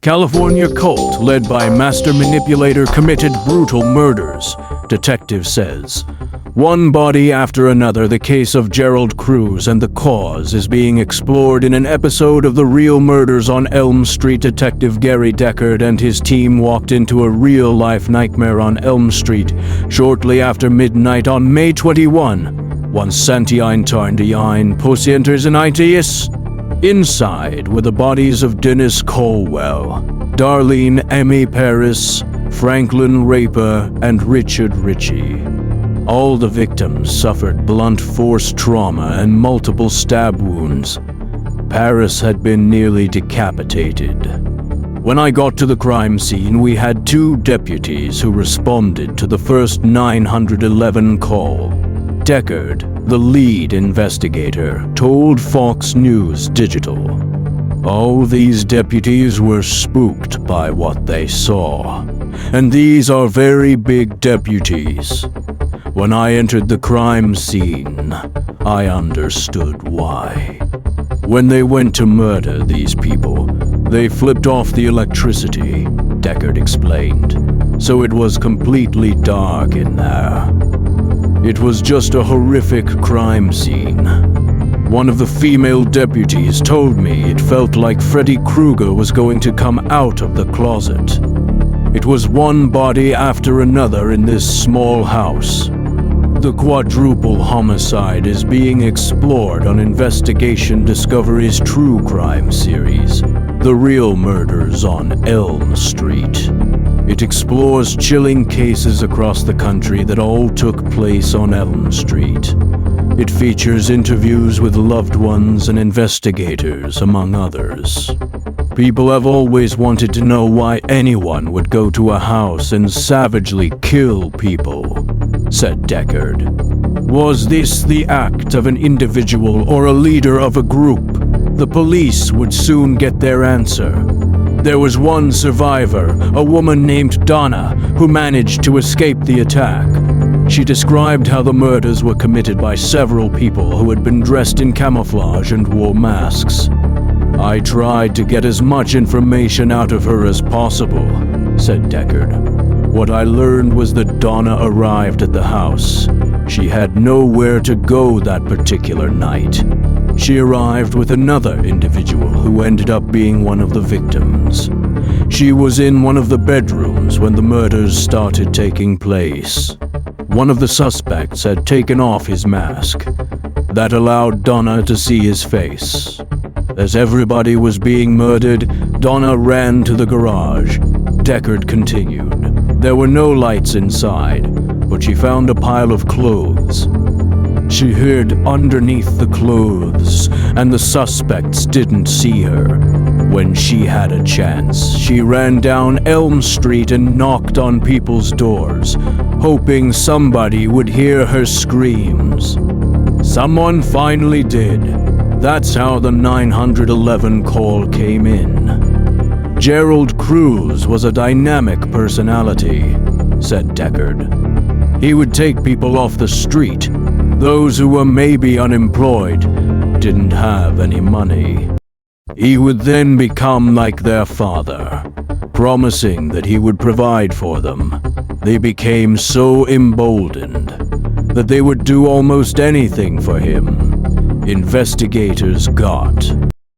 California cult led by master manipulator committed brutal murders, detective says. One body after another, the case of Gerald Cruz and the cause is being explored in an episode of The Real Murders on Elm Street. Detective Gary Deckard and his team walked into a real-life nightmare on Elm Street shortly after midnight on May 21. Once Santiain Tarndiain enters an ITS. Inside were the bodies of Dennis Colwell, Darlene Emmy Paris, Franklin Raper, and Richard Ritchie. All the victims suffered blunt force trauma and multiple stab wounds. Paris had been nearly decapitated. When I got to the crime scene, we had 2 deputies who responded to the first 911 call. Deckard, the lead investigator, told Fox News Digital. All these deputies were spooked by what they saw. And these are very big deputies. When I entered the crime scene, I understood why. When they went to murder these people, they flipped off the electricity, Deckard explained, so it was completely dark in there. It was just a horrific crime scene. One of the female deputies told me it felt like Freddy Krueger was going to come out of the closet. It was one body after another in this small house. The quadruple homicide is being explored on Investigation Discovery's true crime series, The Real Murders on Elm Street. It explores chilling cases across the country that all took place on Elm Street. It features interviews with loved ones and investigators, among others. People have always wanted to know why anyone would go to a house and savagely kill people, said Deckard. Was this the act of an individual or a leader of a group? The police would soon get their answer. There was one survivor, a woman named Donna, who managed to escape the attack. She described how the murders were committed by several people who had been dressed in camouflage and wore masks. I tried to get as much information out of her as possible, said Deckard. What I learned was that Donna arrived at the house. She had nowhere to go that particular night. She arrived with another individual who ended up being one of the victims. She was in one of the bedrooms when the murders started taking place. One of the suspects had taken off his mask. That allowed Donna to see his face. As everybody was being murdered, Donna ran to the garage. Deckard continued. There were no lights inside, but she found a pile of clothes. She hid underneath the clothes, and the suspects didn't see her. When she had a chance, she ran down Elm Street and knocked on people's doors, hoping somebody would hear her screams. Someone finally did. That's how the 911 call came in. Gerald Cruz was a dynamic personality, said Deckard. He would take people off the street. Those who were maybe unemployed didn't have any money. He would then become like their father, promising that he would provide for them. They became so emboldened that they would do almost anything for him. Investigators got